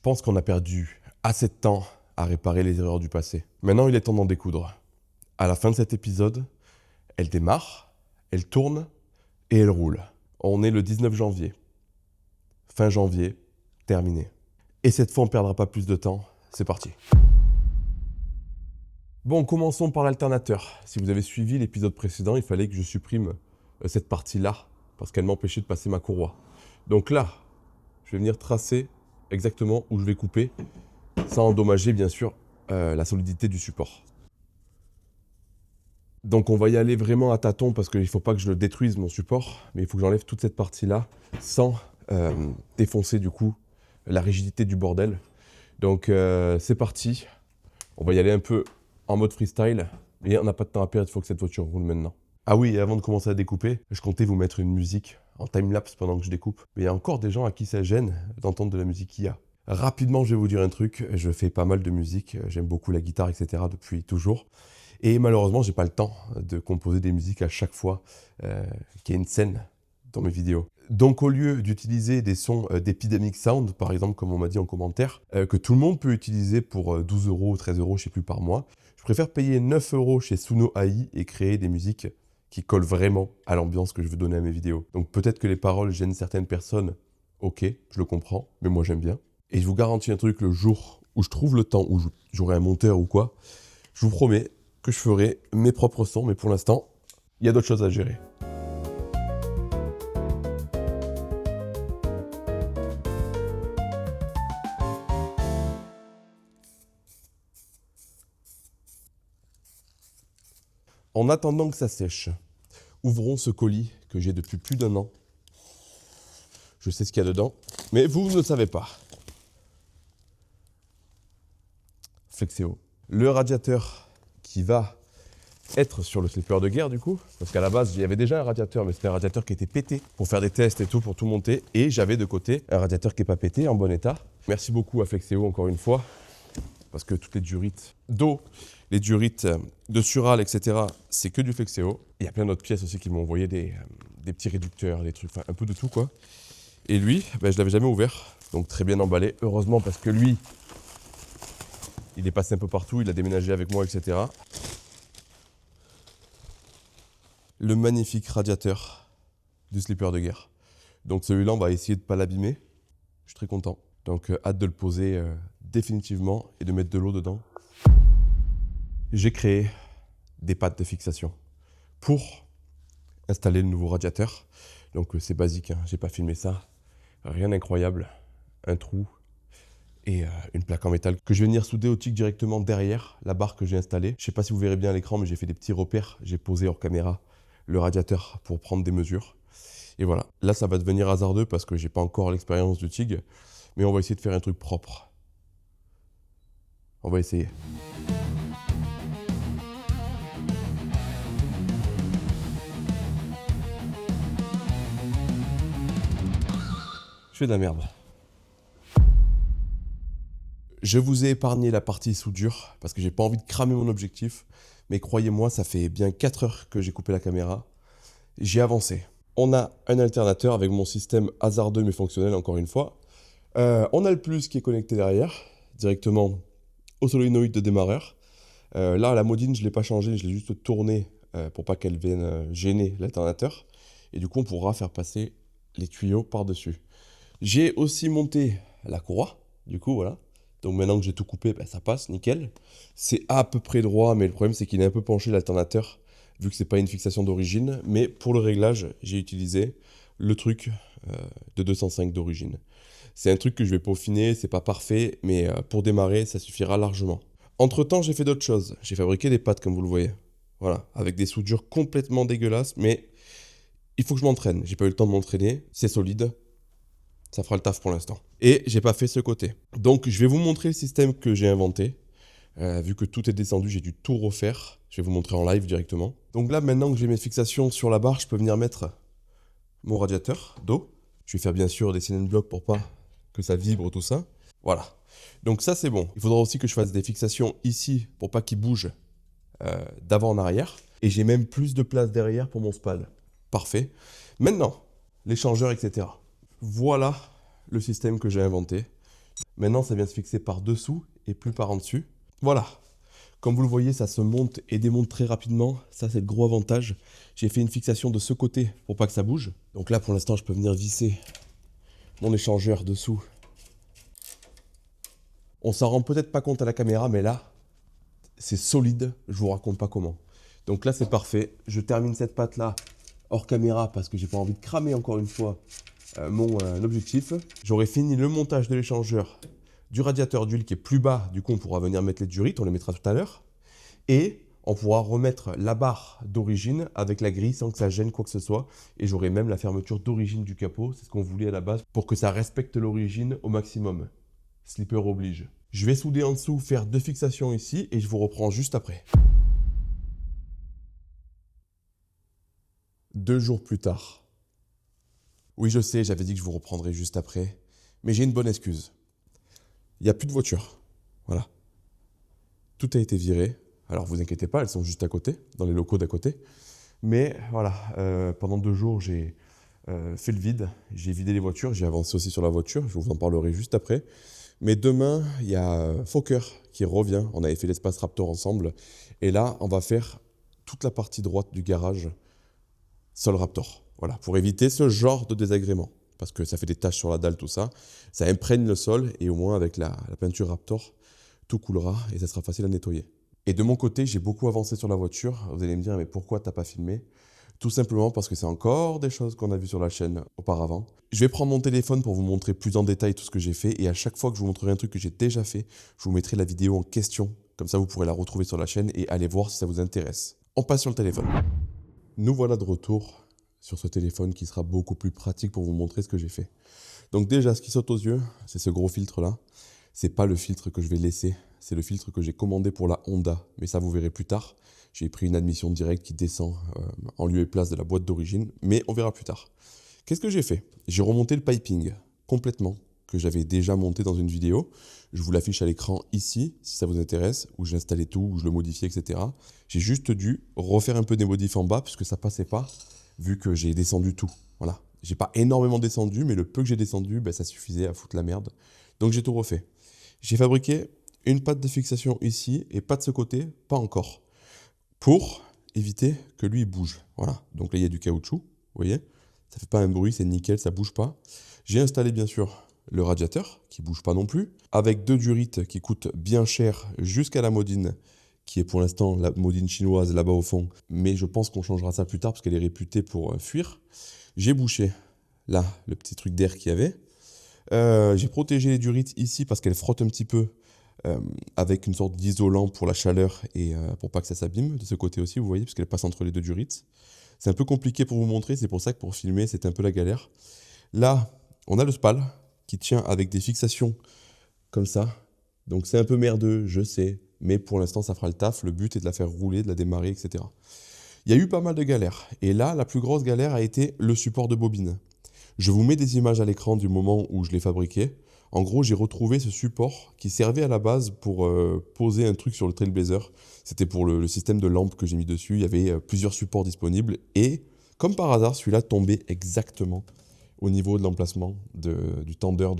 pense qu'on a perdu assez de temps à réparer les erreurs du passé. Maintenant, il est temps d'en découdre. À la fin de cet épisode, elle démarre, elle tourne et elle roule. On est le 19 janvier. Fin janvier, terminé. Et cette fois, on ne perdra pas plus de temps. C'est parti. Bon, commençons par l'alternateur. Si vous avez suivi l'épisode précédent, il fallait que je supprime cette partie-là parce qu'elle m'empêchait de passer ma courroie. Donc là, je vais venir tracer exactement où je vais couper sans endommager bien sûr la solidité du support. Donc on va y aller vraiment à tâtons parce qu'il ne faut pas que je le détruise mon support, mais il faut que j'enlève toute cette partie-là sans défoncer du coup la rigidité du bordel. Donc c'est parti, on va y aller un peu en mode freestyle, mais on n'a pas de temps à perdre, il faut que cette voiture roule maintenant. Ah oui, et avant de commencer à découper, je comptais vous mettre une musique en timelapse pendant que je découpe. Mais il y a encore des gens à qui ça gêne d'entendre de la musique IA. Rapidement, je vais vous dire un truc, je fais pas mal de musique, j'aime beaucoup la guitare, etc. depuis toujours. Et malheureusement, j'ai pas le temps de composer des musiques à chaque fois qu'il y a une scène dans mes vidéos. Donc au lieu d'utiliser des sons d'Epidemic Sound, par exemple, comme on m'a dit en commentaire, que tout le monde peut utiliser pour 12 euros ou 13 euros, je sais plus, par mois, je préfère payer 9 euros chez Suno AI et créer des musiques qui collent vraiment à l'ambiance que je veux donner à mes vidéos. Donc peut-être que les paroles gênent certaines personnes, ok, je le comprends, mais moi j'aime bien. Et je vous garantis un truc, le jour où je trouve le temps, où j'aurai un monteur ou quoi, je vous promets que je ferai mes propres sons, mais pour l'instant, il y a d'autres choses à gérer. En attendant que ça sèche, ouvrons ce colis que j'ai depuis plus d'1 an. Je sais ce qu'il y a dedans, mais vous ne le savez pas. Flexeo. Le radiateur qui va être sur le slipper de guerre du coup, parce qu'à la base il y avait déjà un radiateur, mais c'était un radiateur qui était pété pour faire des tests et tout, pour tout monter, et j'avais de côté un radiateur qui n'est pas pété, en bon état. Merci beaucoup à Flexeo encore une fois, parce que toutes les durites d'eau, les durites de Sural, etc., c'est que du Flexeo. Il y a plein d'autres pièces aussi qui m'ont envoyé des petits réducteurs, des trucs, enfin un peu de tout quoi. Et lui, je l'avais jamais ouvert, donc très bien emballé, heureusement parce que lui, il est passé un peu partout, il a déménagé avec moi, etc. Le magnifique radiateur du slipper de guerre. Donc celui-là, on va essayer de ne pas l'abîmer. Je suis très content. Donc hâte de le poser définitivement et de mettre de l'eau dedans. J'ai créé des pattes de fixation pour installer le nouveau radiateur. Donc c'est basique, hein, j'ai pas filmé ça. Rien d'incroyable. Un trou et une plaque en métal que je vais venir souder au TIG directement derrière la barre que j'ai installée. Je sais pas si vous verrez bien à l'écran, mais j'ai fait des petits repères. J'ai posé hors caméra le radiateur pour prendre des mesures. Et voilà, là ça va devenir hasardeux parce que j'ai pas encore l'expérience du TIG, mais on va essayer de faire un truc propre. On va essayer. Je fais de la merde. Je vous ai épargné la partie soudure parce que j'ai pas envie de cramer mon objectif, mais croyez-moi, ça fait bien 4 heures que j'ai coupé la caméra. J'ai avancé. On a un alternateur avec mon système hasardeux mais fonctionnel encore une fois. On a le plus qui est connecté derrière, directement au solénoïde de démarreur. Là, la modine, je ne l'ai pas changée, je l'ai juste tournée pour pas qu'elle vienne gêner l'alternateur. Et du coup, on pourra faire passer les tuyaux par-dessus. J'ai aussi monté la courroie, du coup, voilà. Donc maintenant que j'ai tout coupé, ça passe, nickel. C'est à peu près droit, mais le problème, c'est qu'il est un peu penché l'alternateur, vu que c'est pas une fixation d'origine. Mais pour le réglage, j'ai utilisé le truc de 205 d'origine. C'est un truc que je vais peaufiner, c'est pas parfait, mais pour démarrer, ça suffira largement. Entre-temps, j'ai fait d'autres choses. J'ai fabriqué des pattes, comme vous le voyez. Voilà, avec des soudures complètement dégueulasses, mais il faut que je m'entraîne. J'ai pas eu le temps de m'entraîner, c'est solide. Ça fera le taf pour l'instant. Et j'ai pas fait ce côté. Donc je vais vous montrer le système que j'ai inventé. Vu que tout est descendu, j'ai dû tout refaire. Je vais vous montrer en live directement. Donc là, maintenant que j'ai mes fixations sur la barre, je peux venir mettre mon radiateur d'eau. Je vais faire bien sûr des cylindres blocs pour pas que ça vibre tout ça. Voilà. Donc ça c'est bon. Il faudra aussi que je fasse des fixations ici pour pas qu'il bouge d'avant en arrière. Et j'ai même plus de place derrière pour mon spal. Parfait. Maintenant, l'échangeur, etc. Voilà le système que j'ai inventé. Maintenant, ça vient se fixer par dessous et plus par en dessus. Voilà. Comme vous le voyez, ça se monte et démonte très rapidement. Ça, c'est le gros avantage. J'ai fait une fixation de ce côté pour pas que ça bouge. Donc là, pour l'instant, je peux venir visser mon échangeur dessous. On s'en rend peut-être pas compte à la caméra, mais là, c'est solide. Je vous raconte pas comment. Donc là, c'est parfait. Je termine cette patte-là hors caméra parce que j'ai pas envie de cramer encore une fois mon objectif. J'aurai fini le montage de l'échangeur du radiateur d'huile qui est plus bas. Du coup, on pourra venir mettre les durites. On les mettra tout à l'heure. Et on pourra remettre la barre d'origine avec la grille sans que ça gêne quoi que ce soit. Et j'aurai même la fermeture d'origine du capot. C'est ce qu'on voulait à la base pour que ça respecte l'origine au maximum. Slipper oblige. Je vais souder en dessous, faire 2 fixations ici et je vous reprends juste après. 2 jours plus tard. Oui, je sais, j'avais dit que je vous reprendrais juste après. Mais j'ai une bonne excuse. Il n'y a plus de voiture. Voilà. Tout a été viré. Alors vous inquiétez pas, elles sont juste à côté, dans les locaux d'à côté. Mais voilà, pendant 2 jours, j'ai fait le vide. J'ai vidé les voitures, j'ai avancé aussi sur la voiture. Je vous en parlerai juste après. Mais demain, il y a Fokker qui revient. On avait fait l'espace Raptor ensemble. Et là, on va faire toute la partie droite du garage Sol Raptor. Voilà, pour éviter ce genre de désagrément. Parce que ça fait des taches sur la dalle, tout ça. Ça imprègne le sol et au moins avec la peinture Raptor, tout coulera et ça sera facile à nettoyer. Et de mon côté, j'ai beaucoup avancé sur la voiture. Vous allez me dire, mais pourquoi t'as pas filmé? Tout simplement parce que c'est encore des choses qu'on a vues sur la chaîne auparavant. Je vais prendre mon téléphone pour vous montrer plus en détail tout ce que j'ai fait. Et à chaque fois que je vous montrerai un truc que j'ai déjà fait, je vous mettrai la vidéo en question. Comme ça, vous pourrez la retrouver sur la chaîne et aller voir si ça vous intéresse. On passe sur le téléphone. Nous voilà de retour sur ce téléphone qui sera beaucoup plus pratique pour vous montrer ce que j'ai fait. Donc déjà, ce qui saute aux yeux, c'est ce gros filtre-là. C'est pas le filtre que je vais laisser, c'est le filtre que j'ai commandé pour la Honda. Mais ça, vous verrez plus tard. J'ai pris une admission directe qui descend en lieu et place de la boîte d'origine, mais on verra plus tard. Qu'est-ce que j'ai fait? J'ai remonté le piping complètement, que j'avais déjà monté dans une vidéo. Je vous l'affiche à l'écran ici, si ça vous intéresse, où j'ai installé tout, où je le modifiais, etc. J'ai juste dû refaire un peu des modifs en bas, puisque ça passait pas, vu que j'ai descendu tout. Voilà. J'ai pas énormément descendu, mais le peu que j'ai descendu, ça suffisait à foutre la merde. Donc j'ai tout refait. J'ai fabriqué une patte de fixation ici et pas de ce côté, pas encore, pour éviter que lui il bouge. Voilà. Donc là il y a du caoutchouc, vous voyez, ça fait pas un bruit, c'est nickel, ça bouge pas. J'ai installé bien sûr le radiateur qui bouge pas non plus, avec 2 durites qui coûtent bien cher jusqu'à la Modine, qui est pour l'instant la Modine chinoise là-bas au fond, mais je pense qu'on changera ça plus tard parce qu'elle est réputée pour fuir. J'ai bouché là le petit truc d'air qu'il y avait. J'ai protégé les durites ici parce qu'elles frottent un petit peu avec une sorte d'isolant pour la chaleur et pour pas que ça s'abîme. De ce côté aussi, vous voyez, parce qu'elle passe entre les 2 durites. C'est un peu compliqué pour vous montrer, c'est pour ça que pour filmer, c'était un peu la galère. Là, on a le spal qui tient avec des fixations comme ça. Donc c'est un peu merdeux, je sais, mais pour l'instant, ça fera le taf. Le but est de la faire rouler, de la démarrer, etc. Il y a eu pas mal de galères. Et là, la plus grosse galère a été le support de bobine. Je vous mets des images à l'écran du moment où je l'ai fabriqué. En gros, j'ai retrouvé ce support qui servait à la base pour poser un truc sur le Trailblazer. C'était pour le système de lampe que j'ai mis dessus. Il y avait plusieurs supports disponibles. Et comme par hasard, celui-là tombait exactement au niveau de l'emplacement du tendeur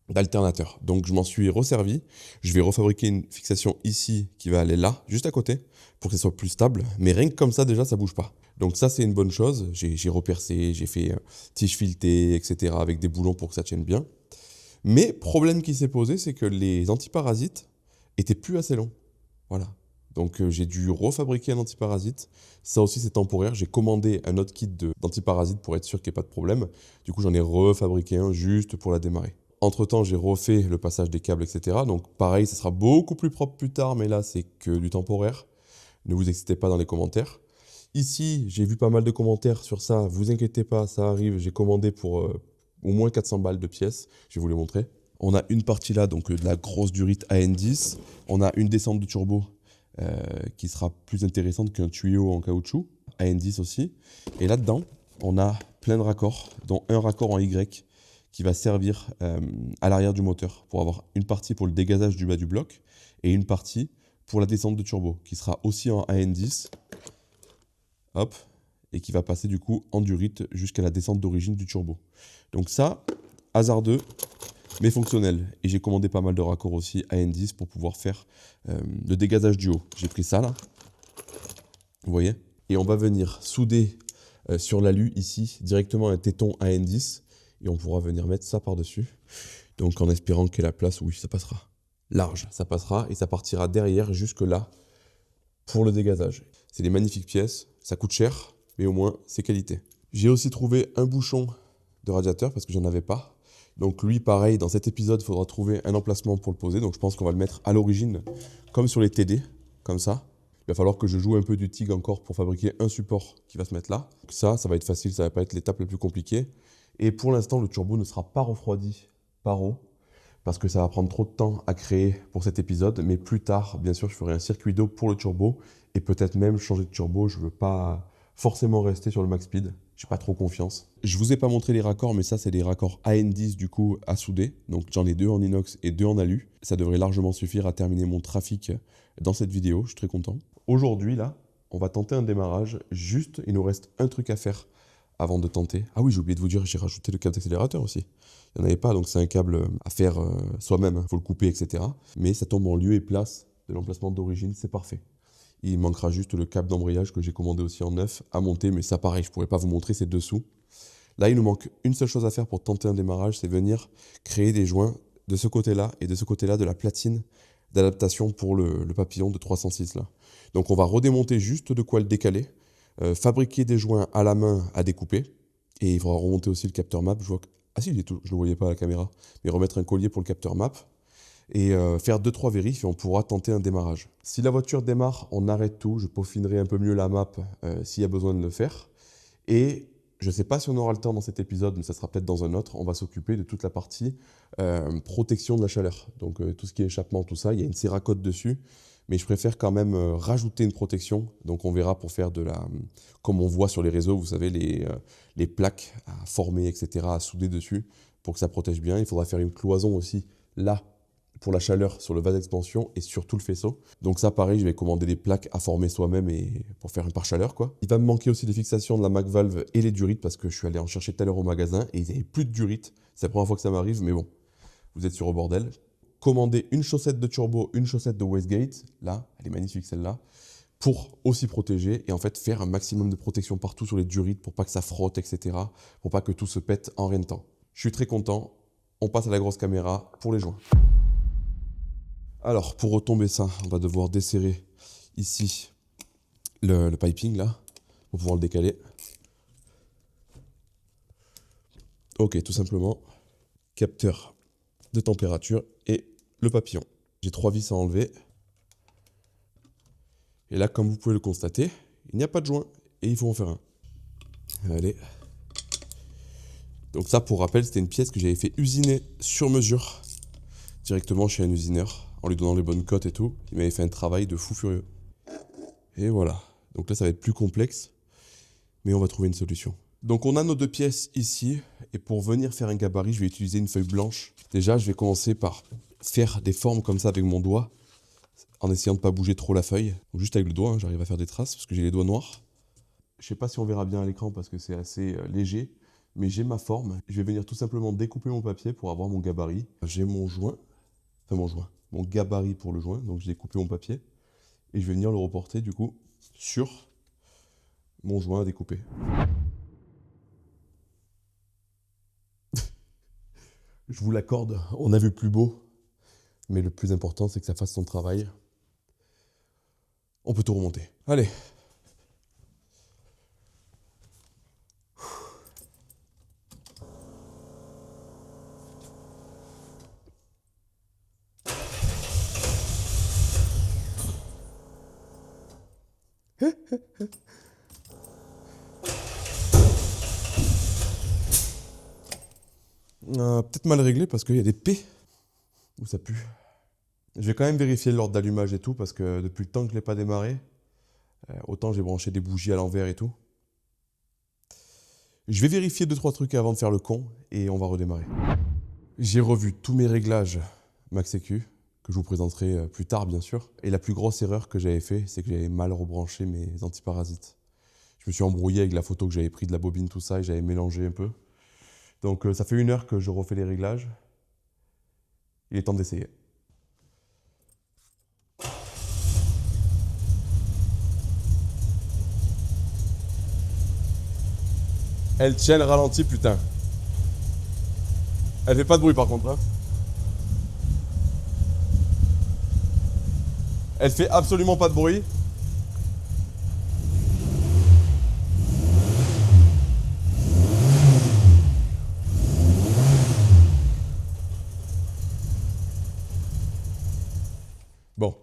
d'alternateur. Donc je m'en suis resservi. Je vais refabriquer une fixation ici qui va aller là, juste à côté, pour que ce soit plus stable. Mais rien que comme ça, déjà, ça bouge pas. Donc ça, c'est une bonne chose. J'ai repercé, j'ai fait tige filetée, etc. avec des boulons pour que ça tienne bien. Mais problème qui s'est posé, c'est que les antiparasites étaient plus assez longs. Voilà. Donc j'ai dû refabriquer un antiparasite. Ça aussi, c'est temporaire. J'ai commandé un autre kit d'antiparasite pour être sûr qu'il n'y ait pas de problème. Du coup, j'en ai refabriqué un juste pour la démarrer. Entre-temps, j'ai refait le passage des câbles, etc. Donc pareil, ça sera beaucoup plus propre plus tard, mais là, c'est que du temporaire. Ne vous excitez pas dans les commentaires. Ici, j'ai vu pas mal de commentaires sur ça. Vous inquiétez pas, ça arrive. J'ai commandé pour au moins 400 balles de pièces. Je vais vous les montrer. On a une partie là, donc de la grosse durite AN10. On a une descente de turbo qui sera plus intéressante qu'un tuyau en caoutchouc. AN10 aussi. Et là-dedans, on a plein de raccords, dont un raccord en Y qui va servir à l'arrière du moteur pour avoir une partie pour le dégazage du bas du bloc et une partie pour la descente de turbo qui sera aussi en AN10. Hop, et qui va passer du coup en durite jusqu'à la descente d'origine du turbo. Donc ça, hasardeux, mais fonctionnel. Et j'ai commandé pas mal de raccords aussi AN10 pour pouvoir faire le dégazage du haut. J'ai pris ça là, vous voyez. Et on va venir souder sur l'alu ici directement un téton AN10 et on pourra venir mettre ça par-dessus. Donc en espérant qu'il y ait la place, oui, ça passera. Large, ça passera et ça partira derrière jusque là pour le dégazage. C'est des magnifiques pièces, ça coûte cher, mais au moins c'est qualité. J'ai aussi trouvé un bouchon de radiateur parce que j'en avais pas. Donc lui, pareil, dans cet épisode, il faudra trouver un emplacement pour le poser. Donc je pense qu'on va le mettre à l'origine, comme sur les TD, comme ça. Il va falloir que je joue un peu du TIG encore pour fabriquer un support qui va se mettre là. Donc ça va être facile, ça va pas être l'étape la plus compliquée. Et pour l'instant, le turbo ne sera pas refroidi par eau, parce que ça va prendre trop de temps à créer pour cet épisode. Mais plus tard, bien sûr, je ferai un circuit d'eau pour le turbo, et peut-être même changer de turbo. Je ne veux pas forcément rester sur le max speed. J'ai pas trop confiance. Je vous ai pas montré les raccords, mais ça, c'est des raccords AN10 du coup à souder. Donc j'en ai 2 en inox et 2 en alu. Ça devrait largement suffire à terminer mon trafic dans cette vidéo. Je suis très content. Aujourd'hui, là, on va tenter un démarrage. Juste, il nous reste un truc à faire avant de tenter. Ah oui, j'ai oublié de vous dire, j'ai rajouté le câble d'accélérateur aussi. Il n'y en avait pas, donc c'est un câble à faire soi-même. Il faut le couper, etc. Mais ça tombe en lieu et place de l'emplacement d'origine. C'est parfait. Il manquera juste le câble d'embrayage que j'ai commandé aussi en neuf à monter, mais ça pareil, je ne pourrais pas vous montrer, c'est dessous. Là, il nous manque une seule chose à faire pour tenter un démarrage, c'est venir créer des joints de ce côté-là et de ce côté-là de la platine d'adaptation pour le papillon de 306 là. Donc on va redémonter juste de quoi le décaler, fabriquer des joints à la main à découper, et il faudra remonter aussi le capteur map. Ah si, je ne le voyais pas à la caméra, mais remettre un collier pour le capteur map. Et faire 2-3 vérifs et on pourra tenter un démarrage. Si la voiture démarre, on arrête tout, je peaufinerai un peu mieux la map s'il y a besoin de le faire. Et je ne sais pas si on aura le temps dans cet épisode, mais ça sera peut-être dans un autre, on va s'occuper de toute la partie protection de la chaleur. Donc tout ce qui est échappement, tout ça, il y a une Cerakote dessus, mais je préfère quand même rajouter une protection. Donc on verra pour faire comme on voit sur les réseaux, vous savez, les plaques à former, etc., à souder dessus, pour que ça protège bien. Il faudra faire une cloison aussi, là, pour la chaleur sur le vase d'expansion et sur tout le faisceau. Donc ça, pareil, je vais commander des plaques à former soi-même et pour faire un pare-chaleur, quoi. Il va me manquer aussi des fixations de la MacValve et les durites parce que je suis allé en chercher tout à l'heure au magasin et il n'y avait plus de durites. C'est la première fois que ça m'arrive, mais bon, vous êtes sur au bordel. Commander une chaussette de turbo, une chaussette de wastegate, là, elle est magnifique celle-là, pour aussi protéger et en fait faire un maximum de protection partout sur les durites pour pas que ça frotte, etc. Pour pas que tout se pète en rien de temps. Je suis très content. On passe à la grosse caméra pour les joints. Alors, pour retomber ça, on va devoir desserrer ici le piping, là, pour pouvoir le décaler. Ok, tout simplement, capteur de température et le papillon. J'ai 3 vis à enlever. Et là, comme vous pouvez le constater, il n'y a pas de joint et il faut en faire un. Allez. Donc ça, pour rappel, c'était une pièce que j'avais fait usiner sur mesure, directement chez un usineur, en lui donnant les bonnes cotes et tout. Il m'avait fait un travail de fou furieux. Et voilà. Donc là, ça va être plus complexe, mais on va trouver une solution. Donc on a nos 2 pièces ici, et pour venir faire un gabarit, je vais utiliser une feuille blanche. Déjà, je vais commencer par faire des formes comme ça avec mon doigt, en essayant de ne pas bouger trop la feuille. Donc juste avec le doigt, hein, j'arrive à faire des traces, parce que j'ai les doigts noirs. Je ne sais pas si on verra bien à l'écran, parce que c'est assez léger, mais j'ai ma forme. Je vais venir tout simplement découper mon papier pour avoir mon gabarit. J'ai mon joint, mon gabarit pour le joint, donc j'ai découpé mon papier, et je vais venir le reporter du coup sur mon joint à découper. Je vous l'accorde, on a vu plus beau, mais le plus important c'est que ça fasse son travail. On peut tout remonter. Allez. Peut-être mal réglé parce qu'il y a des P où ça pue. Je vais quand même vérifier l'ordre d'allumage et tout parce que depuis le temps que je ne l'ai pas démarré, autant j'ai branché des bougies à l'envers et tout. Je vais vérifier 2-3 trucs avant de faire le con et on va redémarrer. J'ai revu tous mes réglages MaxEQ que je vous présenterai plus tard bien sûr. Et la plus grosse erreur que j'avais fait, c'est que j'avais mal rebranché mes antiparasites. Je me suis embrouillé avec la photo que j'avais prise de la bobine, tout ça, et j'avais mélangé un peu. Donc ça fait 1 heure que je refais les réglages. Il est temps d'essayer. Elle tient le ralenti, putain. Elle fait pas de bruit par contre. Hein. Elle fait absolument pas de bruit. Bon.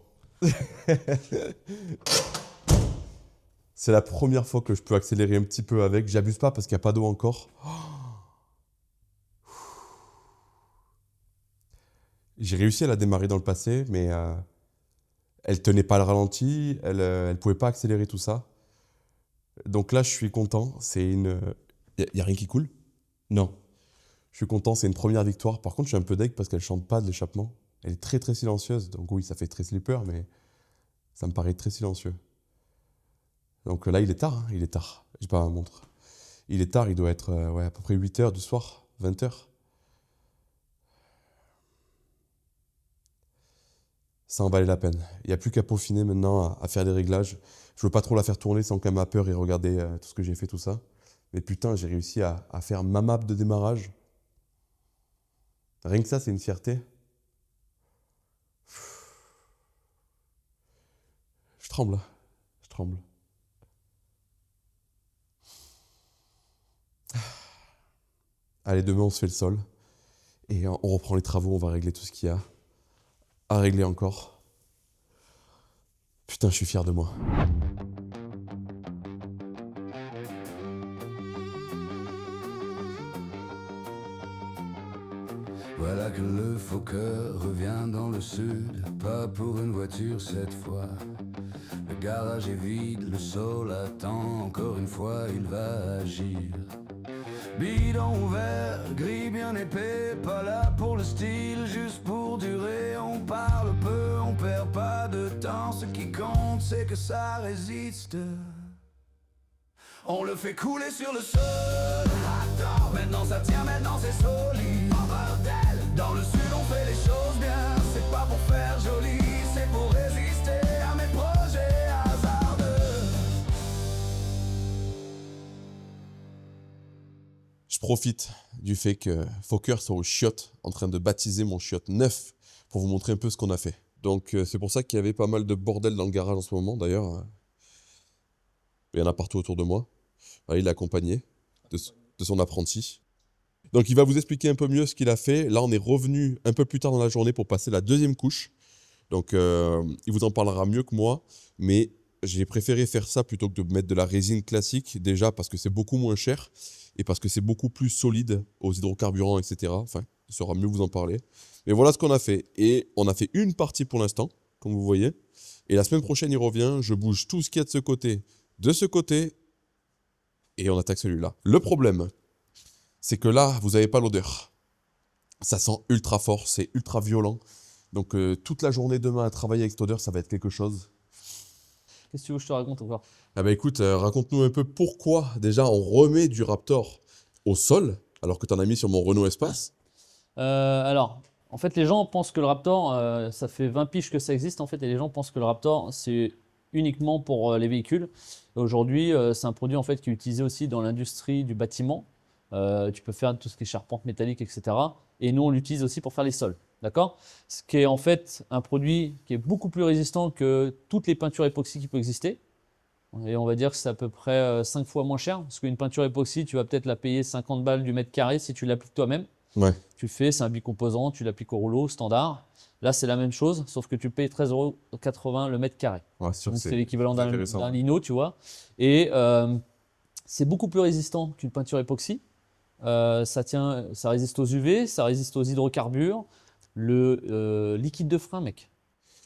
C'est la première fois que je peux accélérer un petit peu avec. J'abuse pas parce qu'il n'y a pas d'eau encore. J'ai réussi à la démarrer dans le passé, mais elle tenait pas le ralenti, elle pouvait pas accélérer tout ça. Donc là, je suis content. C'est une... Y a rien qui coule? Non. Je suis content, c'est une première victoire. Par contre, je suis un peu deg parce qu'elle chante pas de l'échappement. Elle est très très silencieuse. Donc oui, ça fait très slipper, mais ça me paraît très silencieux. Donc là, il est tard. Hein, il est tard. J'ai pas ma montre. Il est tard, il doit être ouais, à peu près 8h du soir, 20h. Ça en valait la peine. Il n'y a plus qu'à peaufiner maintenant, à faire des réglages. Je veux pas trop la faire tourner sans qu'elle m'ait peur et regarder tout ce que j'ai fait, tout ça. Mais putain, j'ai réussi à faire ma map de démarrage. Rien que ça, c'est une fierté. Je tremble. Je tremble. Allez, demain, on se fait le sol. Et on reprend les travaux, on va régler tout ce qu'il y a à régler encore. Putain, je suis fier de moi. Voilà que le Fokker revient dans le sud, pas pour une voiture cette fois. Le garage est vide, le sol attend, encore une fois il va agir. Bidon ouvert, gris bien épais, pas là pour le style, juste pour durer. On parle peu, on perd pas de temps, ce qui compte c'est que ça résiste. On le fait couler sur le sol. Attends, maintenant ça tient, maintenant c'est solide. En bordel, dans le sud on fait les choses bien. C'est pas pour faire joli, c'est pour résister à mes projets hasardeux. Je profite du fait que Fokker soit au chiottes, en train de baptiser mon chiotte neuf, pour vous montrer un peu ce qu'on a fait. Donc c'est pour ça qu'il y avait pas mal de bordel dans le garage en ce moment, d'ailleurs. Il y en a partout autour de moi. Voilà, il est accompagné de son apprenti. Donc il va vous expliquer un peu mieux ce qu'il a fait. Là, on est revenu un peu plus tard dans la journée pour passer la deuxième couche. Donc il vous en parlera mieux que moi, mais j'ai préféré faire ça plutôt que de mettre de la résine classique, déjà parce que c'est beaucoup moins cher et parce que c'est beaucoup plus solide aux hydrocarburants, etc. Enfin, il saura mieux vous en parler. Mais voilà ce qu'on a fait. Et on a fait une partie pour l'instant, comme vous voyez. Et la semaine prochaine, il revient. Je bouge tout ce qu'il y a de ce côté, et on attaque celui-là. Le problème, c'est que là, vous n'avez pas l'odeur. Ça sent ultra fort, c'est ultra violent. Donc toute la journée demain à travailler avec cette odeur, ça va être quelque chose. Qu'est-ce que tu veux que je te raconte encore? Ah bah écoute, raconte-nous un peu pourquoi déjà on remet du Raptor au sol, alors que tu en as mis sur mon Renault Espace. Alors, en fait, les gens pensent que le Raptor, ça fait 20 piges que ça existe, en fait, et les gens pensent que le Raptor, c'est uniquement pour les véhicules. Aujourd'hui, c'est un produit en fait, qui est utilisé aussi dans l'industrie du bâtiment. Tu peux faire tout ce qui est charpente métallique, etc. Et nous, on l'utilise aussi pour faire les sols. D'accord? Ce qui est en fait un produit qui est beaucoup plus résistant que toutes les peintures époxy qui peuvent exister. Et on va dire que c'est à peu près 5 fois moins cher. Parce qu'une peinture époxy, tu vas peut-être la payer 50 balles du mètre carré si tu l'appliques toi-même. Ouais. Tu le fais, c'est un bicomposant, tu l'appliques au rouleau standard. Là, c'est la même chose, sauf que tu payes 13,80 € le mètre carré. Ouais, sûr, Donc, c'est l'équivalent d'un intéressant. lino, tu vois. Et c'est beaucoup plus résistant qu'une peinture époxy. Ça résiste aux UV, ça résiste aux hydrocarbures. Le liquide de frein, mec.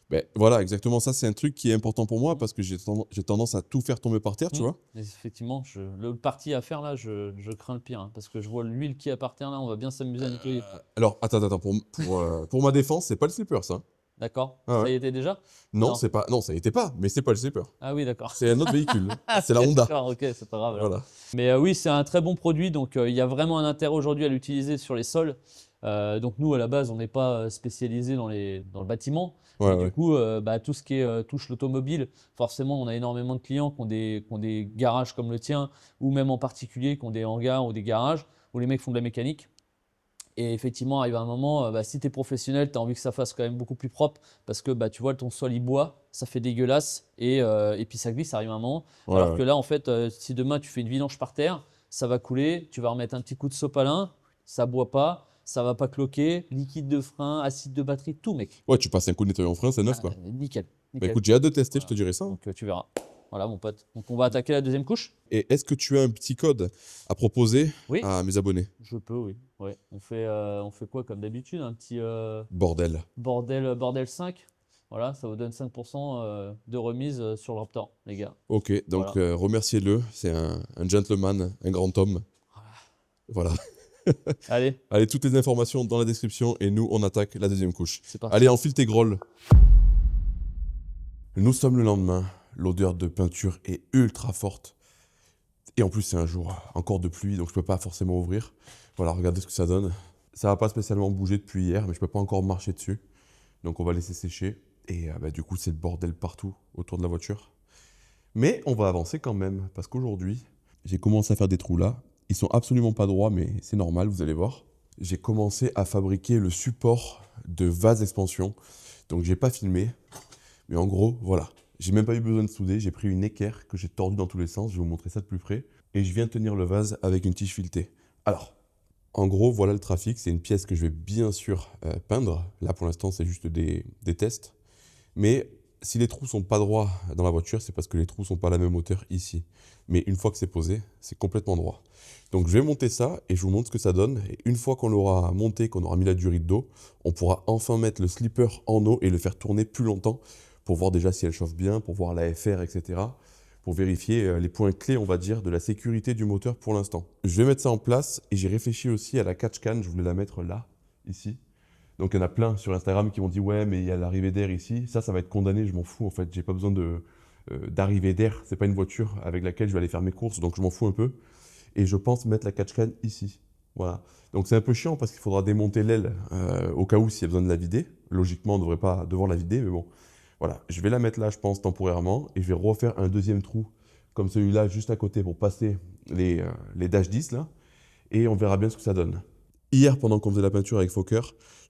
Ben, voilà, exactement ça, c'est un truc qui est important pour moi parce que j'ai tendance à tout faire tomber par terre, tu vois. Et effectivement, le parti à faire là, je crains le pire. Hein, parce que je vois l'huile qui est par terre là, on va bien s'amuser à nettoyer. Alors, attends, pour ma défense, c'est pas le slipper, ça. D'accord. Ah ouais. Ça y était déjà? Non, Non. c'est pas, non, ça y était pas, mais c'est pas le Sleeper. Ah oui, d'accord. C'est un autre véhicule. C'est la Honda. D'accord, ok, c'est pas grave. alors. Voilà. Mais oui, c'est un très bon produit, donc il y a vraiment un intérêt aujourd'hui à l'utiliser sur les sols. Donc nous, à la base, on n'est pas spécialisé dans le bâtiment. Ouais, Et du ouais. coup, tout ce qui touche l'automobile, forcément, on a énormément de clients qui ont des garages comme le tien, ou même en particulier qui ont des hangars ou des garages, où les mecs font de la mécanique. Et effectivement, arrive un moment, si tu es professionnel, tu as envie que ça fasse quand même beaucoup plus propre parce que tu vois, ton sol il boit, ça fait dégueulasse et puis ça glisse, ça arrive un moment. Ouais, Alors ouais. que là, en fait, si demain tu fais une vidange par terre, ça va couler, tu vas remettre un petit coup de sopalin, ça boit pas, ça va pas cloquer, liquide de frein, acide de batterie, tout mec. Ouais, tu passes un coup de nettoyant frein, c'est neuf quoi. Nickel. Bah Nickel. écoute, j'ai hâte de tester, Voilà. je te dirai ça. Donc tu verras. Voilà mon pote. Donc on va attaquer la deuxième couche. Et est-ce que tu as un petit code à proposer Oui, à mes abonnés? je peux, oui. Ouais. On fait quoi comme d'habitude? Un petit Bordel. bordel 5. Voilà, ça vous donne 5% de remise sur le Raptor, les gars. Ok, donc Voilà. remerciez-le, c'est un gentleman, un grand homme. Voilà. Allez, Allez, toutes les informations dans la description et nous, on attaque la deuxième couche. c'est parti. Allez, enfile tes grolles. Nous sommes le lendemain, l'odeur de peinture est ultra forte. Et en plus, c'est un jour encore de pluie, donc je peux pas forcément ouvrir. Voilà, regardez ce que ça donne. Ça va pas spécialement bouger depuis hier, mais je peux pas encore marcher dessus. Donc on va laisser sécher. Et du coup, c'est le bordel partout autour de la voiture. Mais on va avancer quand même, parce qu'aujourd'hui, j'ai commencé à faire des trous là. Ils sont absolument pas droits, mais c'est normal, vous allez voir. J'ai commencé à fabriquer le support de vase expansion. Donc j'ai pas filmé, mais en gros, voilà. J'ai même pas eu besoin de souder, j'ai pris une équerre que j'ai tordue dans tous les sens, je vais vous montrer ça de plus près. Et je viens tenir le vase avec une tige filetée. Alors, en gros, voilà le trafic, c'est une pièce que je vais bien sûr peindre. Là pour l'instant, c'est juste des tests. Mais si les trous sont pas droits dans la voiture, c'est parce que les trous sont pas à la même hauteur ici. Mais une fois que c'est posé, c'est complètement droit. Donc je vais monter ça et je vous montre ce que ça donne. Et une fois qu'on l'aura monté, qu'on aura mis la durite d'eau, on pourra enfin mettre le slipper en eau et le faire tourner plus longtemps pour voir déjà si elle chauffe bien, pour voir la FR, etc. Pour vérifier les points clés, on va dire, de la sécurité du moteur pour l'instant. Je vais mettre ça en place et j'ai réfléchi aussi à la catch can. Je voulais la mettre là, ici. Donc il y en a plein sur Instagram qui m'ont dit ouais mais il y a l'arrivée d'air ici, ça va être condamné, je m'en fous en fait, j'ai pas besoin d'arrivée d'air, c'est pas une voiture avec laquelle je vais aller faire mes courses, donc je m'en fous un peu. Et je pense mettre la catch can ici, voilà. Donc c'est un peu chiant parce qu'il faudra démonter l'aile au cas où s'il y a besoin de la vider. Logiquement on ne devrait pas devoir la vider, mais bon. Voilà, je vais la mettre là je pense temporairement et je vais refaire un deuxième trou comme celui-là juste à côté pour passer les dash 10 là et on verra bien ce que ça donne. Hier, pendant qu'on faisait la peinture avec Fokker,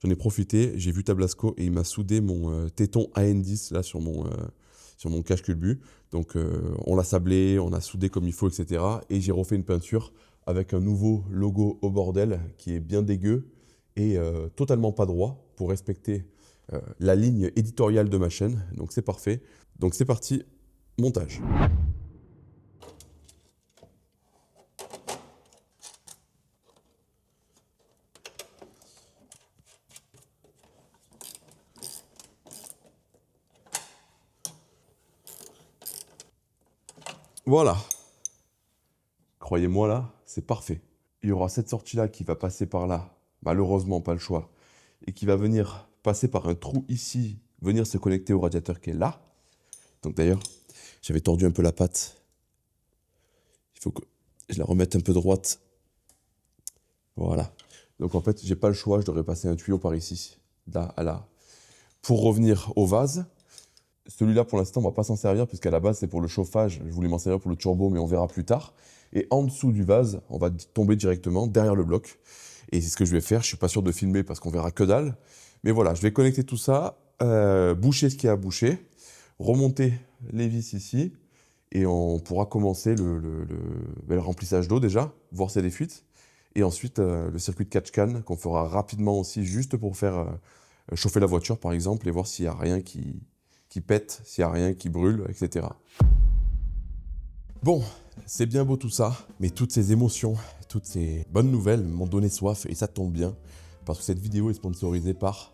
j'en ai profité, j'ai vu Tablasco et il m'a soudé mon téton AN10 là sur mon cache culbu. Donc on l'a sablé, on a soudé comme il faut, etc. Et j'ai refait une peinture avec un nouveau logo au bordel qui est bien dégueu et totalement pas droit pour respecter la ligne éditoriale de ma chaîne. Donc c'est parfait. Donc c'est parti, montage. Voilà. Croyez-moi là, c'est parfait. Il y aura cette sortie-là qui va passer par là, malheureusement pas le choix, et qui va venir passer par un trou ici, venir se connecter au radiateur qui est là. Donc d'ailleurs, j'avais tordu un peu la patte. Il faut que je la remette un peu droite. Voilà. Donc en fait, j'ai pas le choix, je devrais passer un tuyau par ici, là à là. Pour revenir au vase, celui-là, pour l'instant, on ne va pas s'en servir, puisqu'à la base, c'est pour le chauffage. Je voulais m'en servir pour le turbo, mais on verra plus tard. Et en dessous du vase, on va tomber directement derrière le bloc. Et c'est ce que je vais faire. Je ne suis pas sûr de filmer parce qu'on verra que dalle. Mais voilà, je vais connecter tout ça, boucher ce qu'il y a à boucher, remonter les vis ici, et on pourra commencer le remplissage d'eau déjà, voir s'il y a des fuites. Et ensuite, le circuit de catch can qu'on fera rapidement aussi, juste pour faire chauffer la voiture, par exemple, et voir s'il n'y a rien qui pète, s'il n'y a rien qui brûle, etc. Bon, c'est bien beau tout ça, mais toutes ces émotions, toutes ces bonnes nouvelles m'ont donné soif, et ça tombe bien, parce que cette vidéo est sponsorisée par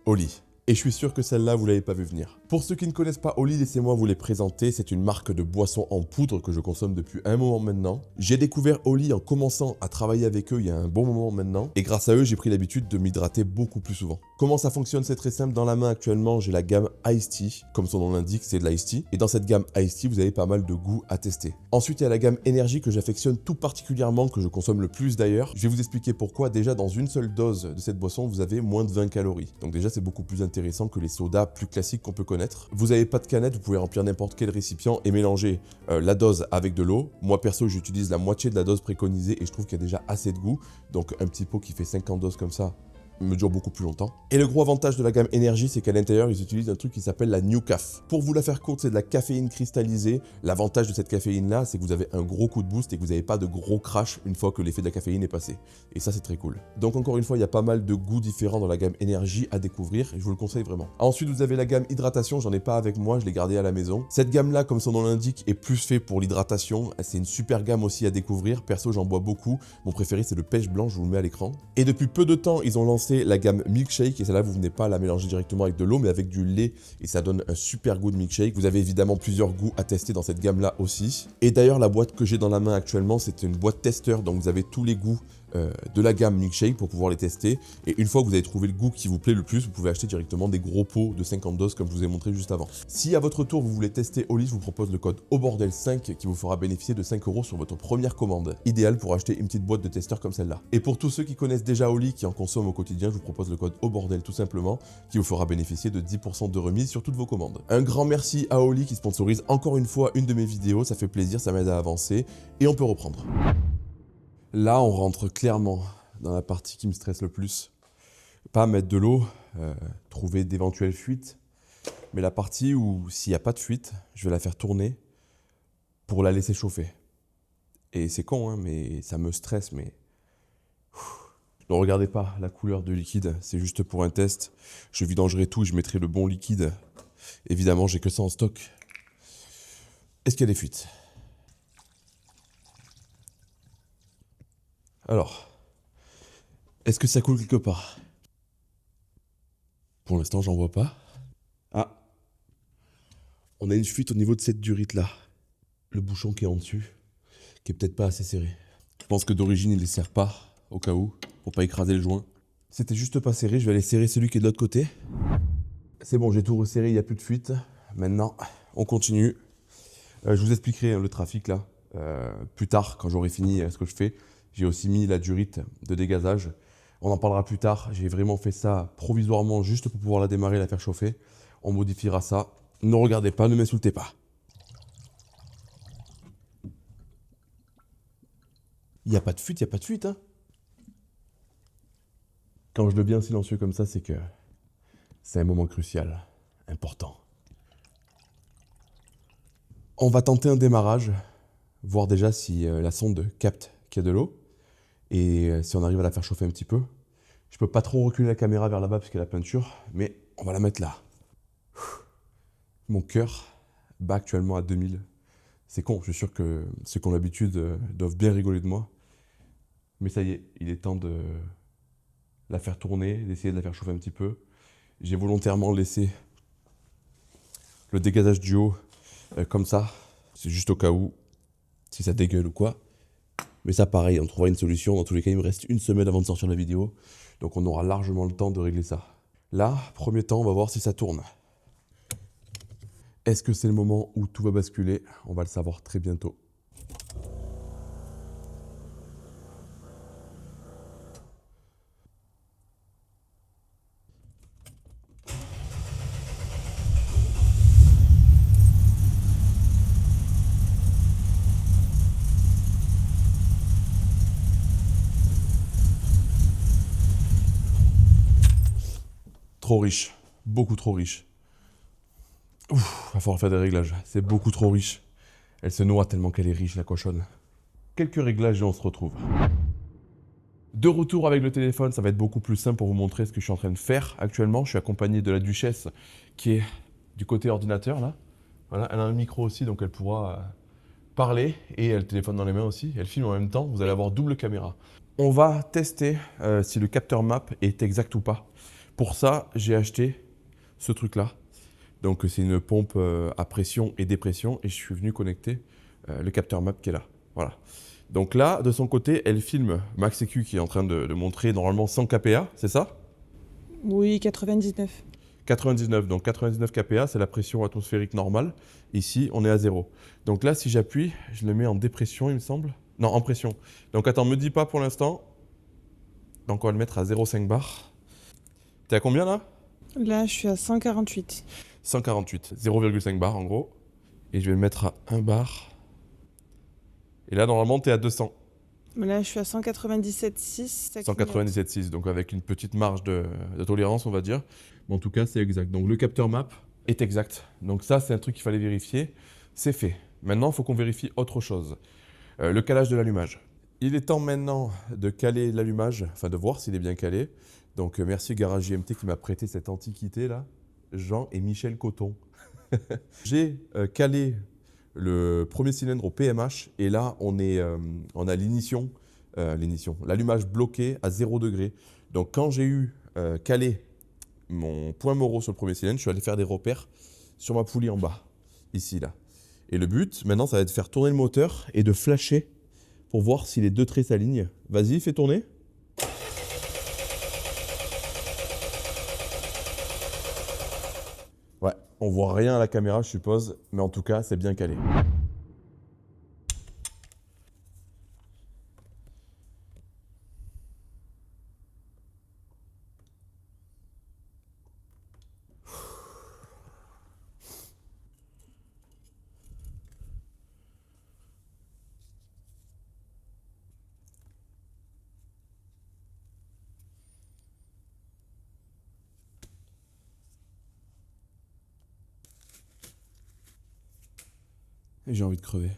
Oli. Et je suis sûr que celle-là, vous ne l'avez pas vu venir. Pour ceux qui ne connaissent pas Oli, laissez-moi vous les présenter. C'est une marque de boissons en poudre que je consomme depuis un moment maintenant. J'ai découvert Oli en commençant à travailler avec eux il y a un bon moment maintenant. Et grâce à eux, j'ai pris l'habitude de m'hydrater beaucoup plus souvent. Comment ça fonctionne? C'est très simple. Dans la main actuellement, j'ai la gamme Iced Tea. Comme son nom l'indique, c'est de l'Iced Tea. Et dans cette gamme Iced Tea, vous avez pas mal de goûts à tester. Ensuite, il y a la gamme Énergie que j'affectionne tout particulièrement, que je consomme le plus d'ailleurs. Je vais vous expliquer pourquoi. Déjà, dans une seule dose de cette boisson, vous avez moins de 20 calories. Donc déjà, c'est beaucoup plus intéressant que les sodas plus classiques qu'on peut connaître. Vous n'avez pas de canette, vous pouvez remplir n'importe quel récipient et mélanger la dose avec de l'eau. Moi perso, j'utilise la moitié de la dose préconisée et je trouve qu'il y a déjà assez de goût. Donc un petit pot qui fait 50 doses comme ça me dure beaucoup plus longtemps. Et le gros avantage de la gamme Énergie, c'est qu'à l'intérieur, ils utilisent un truc qui s'appelle la New Caf. Pour vous la faire courte, c'est de la caféine cristallisée. L'avantage de cette caféine-là, c'est que vous avez un gros coup de boost et que vous n'avez pas de gros crash une fois que l'effet de la caféine est passé. Et ça, c'est très cool. Donc encore une fois, il y a pas mal de goûts différents dans la gamme Énergie à découvrir et je vous le conseille vraiment. Ensuite, vous avez la gamme Hydratation. J'en ai pas avec moi, je l'ai gardée à la maison. Cette gamme-là, comme son nom l'indique, est plus fait pour l'hydratation. C'est une super gamme aussi à découvrir. Perso, j'en bois beaucoup. Mon préféré, c'est le pêche blanc, je vous le mets à l'écran. Et depuis peu de temps, ils ont lancé la gamme Milkshake et celle-là, vous venez pas la mélanger directement avec de l'eau, mais avec du lait et ça donne un super goût de milkshake. Vous avez évidemment plusieurs goûts à tester dans cette gamme-là aussi. Et d'ailleurs, la boîte que j'ai dans la main actuellement, c'est une boîte testeur, donc vous avez tous les goûts de la gamme milkshake pour pouvoir les tester. Et une fois que vous avez trouvé le goût qui vous plaît le plus, vous pouvez acheter directement des gros pots de 50 doses comme je vous ai montré juste avant. Si à votre tour vous voulez tester Oli, je vous propose le code AUBORDEL5 qui vous fera bénéficier de 5 € sur votre première commande. Idéal pour acheter une petite boîte de testeur comme celle-là. Et pour tous ceux qui connaissent déjà Oli, qui en consomment au quotidien, je vous propose le code AUBORDEL tout simplement, qui vous fera bénéficier de 10% de remise sur toutes vos commandes. Un grand merci à Oli qui sponsorise encore une fois une de mes vidéos, ça fait plaisir, ça m'aide à avancer et on peut reprendre. Là, on rentre clairement dans la partie qui me stresse le plus. Pas mettre de l'eau, trouver d'éventuelles fuites, mais la partie où s'il n'y a pas de fuite, je vais la faire tourner pour la laisser chauffer. Et c'est con, hein, mais ça me stresse, mais... Ne regardez pas la couleur du liquide, c'est juste pour un test. Je vidangerai tout et je mettrai le bon liquide. Évidemment, j'ai que ça en stock. Est-ce qu'il y a des fuites ? Alors, est-ce que ça coule quelque part? Pour l'instant, j'en vois pas. Ah, on a une fuite au niveau de cette durite là. Le bouchon qui est en dessus, qui est peut-être pas assez serré. Je pense que d'origine, il les serre pas, au cas où, pour pas écraser le joint. C'était juste pas serré, je vais aller serrer celui qui est de l'autre côté. C'est bon, j'ai tout resserré, il n'y a plus de fuite. Maintenant, on continue. Je vous expliquerai le trafic là, plus tard, quand j'aurai fini ce que je fais. J'ai aussi mis la durite de dégazage. On en parlera plus tard. J'ai vraiment fait ça provisoirement juste pour pouvoir la démarrer et la faire chauffer. On modifiera ça. Ne regardez pas, ne m'insultez pas. Il n'y a pas de fuite, il n'y a pas de fuite. Hein. Quand je le bien silencieux comme ça, c'est que c'est un moment crucial, important. On va tenter un démarrage, voir déjà si la sonde capte qu'il y a de l'eau. Et si on arrive à la faire chauffer un petit peu, je peux pas trop reculer la caméra vers là-bas parce qu'il y a la peinture, mais on va la mettre là. Mon cœur bat actuellement à 2000. C'est con, je suis sûr que ceux qui ont l'habitude doivent bien rigoler de moi. Mais ça y est, il est temps de la faire tourner, d'essayer de la faire chauffer un petit peu. J'ai volontairement laissé le dégazage du haut comme ça. C'est juste au cas où, si ça dégueule ou quoi. Mais ça, pareil, on trouvera une solution. Dans tous les cas, il me reste une semaine avant de sortir la vidéo. Donc on aura largement le temps de régler ça. Là, premier temps, on va voir si ça tourne. Est-ce que c'est le moment où tout va basculer? On va le savoir très bientôt. Trop riche, beaucoup trop riche. Ouf, va falloir faire des réglages, c'est beaucoup trop riche. Elle se noie tellement qu'elle est riche, la cochonne. Quelques réglages et on se retrouve. De retour avec le téléphone, ça va être beaucoup plus simple pour vous montrer ce que je suis en train de faire actuellement. Je suis accompagné de la duchesse qui est du côté ordinateur là. Voilà, elle a un micro aussi, donc elle pourra parler et elle a le téléphone dans les mains aussi. Elle filme en même temps, vous allez avoir double caméra. On va tester si le capteur map est exact ou pas. Pour ça, j'ai acheté ce truc-là. Donc c'est une pompe à pression et dépression et je suis venu connecter le capteur map qui est là. Voilà. Donc là, de son côté, elle filme Max EQ qui est en train de montrer normalement 100 kPa, c'est ça? Oui, 99. 99, donc 99 kPa, c'est la pression atmosphérique normale. Ici, on est à 0. Donc là, si j'appuie, je le mets en dépression, il me semble. Non, en pression. Donc attends, me dis pas pour l'instant. Donc on va le mettre à 0,5 bar. T'es à combien là? Là, je suis à 148. 148, 0,5 bar en gros. Et je vais le mettre à 1 bar. Et là, normalement, t'es à 200. Là, je suis à 197,6. 197,6, donc avec une petite marge de tolérance, on va dire. Mais en tout cas, c'est exact. Donc le capteur map est exact. Donc ça, c'est un truc qu'il fallait vérifier. C'est fait. Maintenant, il faut qu'on vérifie autre chose. Le calage de l'allumage. Il est temps maintenant de caler l'allumage, enfin de voir s'il est bien calé. Donc merci Garage JMT qui m'a prêté cette antiquité là. Jean et Michel Coton. J'ai calé le premier cylindre au PMH et là on a l'allumage bloqué à 0 degré. Donc quand j'ai eu calé mon point Moro sur le premier cylindre, je suis allé faire des repères sur ma poulie en bas, ici là. Et le but maintenant ça va être de faire tourner le moteur et de flasher pour voir si les deux traits s'alignent. Vas-y, fais tourner. Ouais, on voit rien à la caméra je suppose, mais en tout cas c'est bien calé. Et j'ai envie de crever.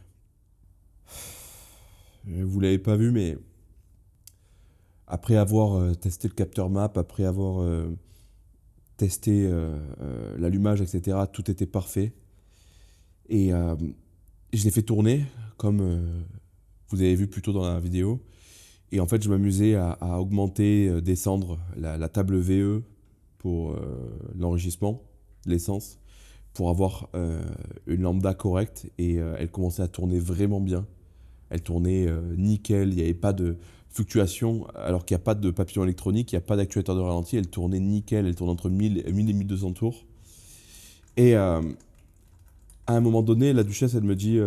Vous l'avez pas vu, mais après avoir testé le capteur map, après avoir testé l'allumage, etc., tout était parfait. Et je l'ai fait tourner, comme vous avez vu plus tôt dans la vidéo. Et en fait, je m'amusais à augmenter, descendre la table VE pour l'enrichissement, l'essence, pour avoir une lambda correcte. Et elle commençait à tourner vraiment bien. Elle tournait nickel, il n'y avait pas de fluctuation, alors qu'il n'y a pas de papillon électronique, il n'y a pas d'actuateur de ralenti, elle tournait nickel, elle tourne entre 1000 et 1200 tours. Et à un moment donné, la duchesse, elle me dit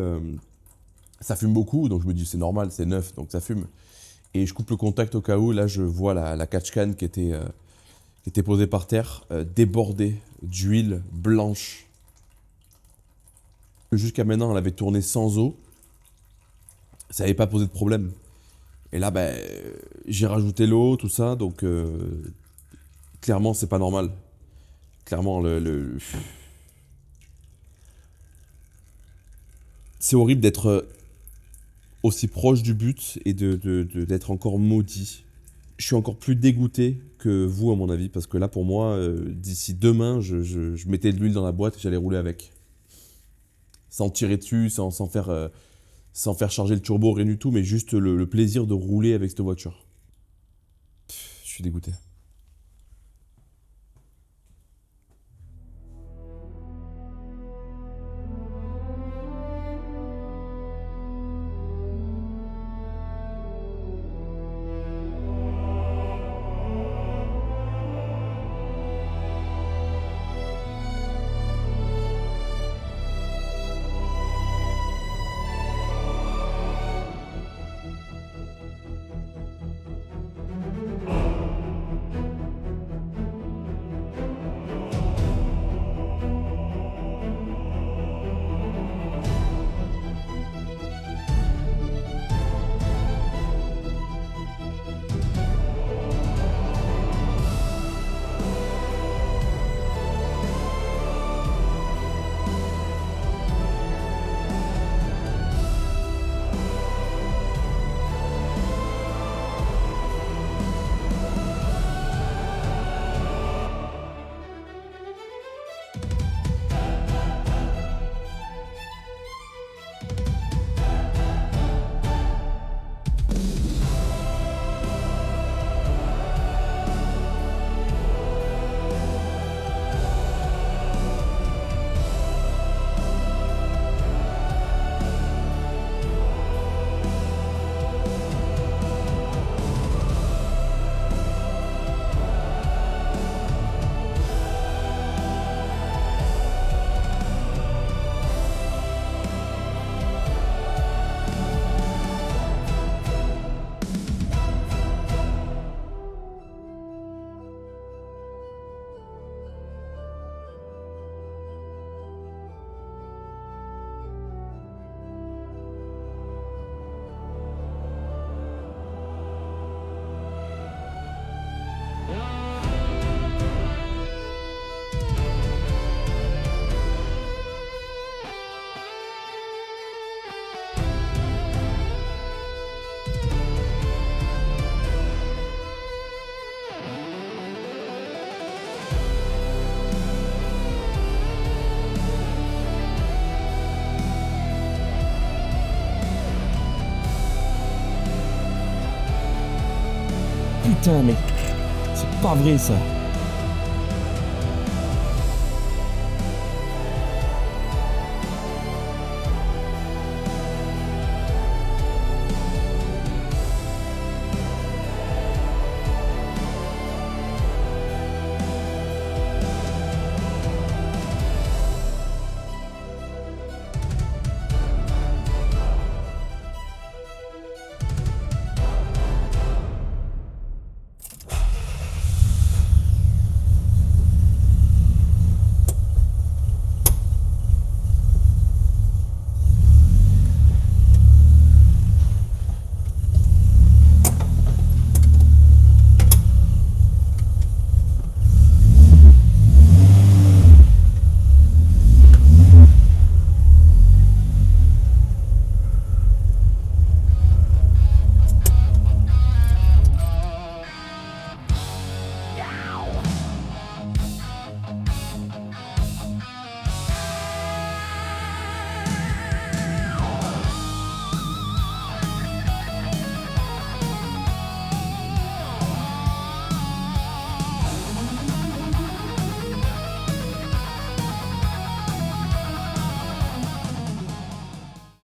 ça fume beaucoup, donc je me dis c'est normal, c'est neuf, donc ça fume. Et je coupe le contact au cas où, là je vois la catch-can qui était posée par terre, débordée d'huile blanche. Jusqu'à maintenant, elle avait tourné sans eau. Ça n'avait pas posé de problème. Et là, j'ai rajouté l'eau, tout ça, donc clairement, c'est pas normal. Clairement, c'est horrible d'être aussi proche du but et d'être encore maudit. Je suis encore plus dégoûté que vous, à mon avis, parce que là, pour moi, d'ici demain, je mettais de l'huile dans la boîte et j'allais rouler avec. Sans tirer dessus, sans faire charger le turbo, rien du tout, mais juste le plaisir de rouler avec cette voiture. Je suis dégoûté. Putain, mais c'est pas vrai ça.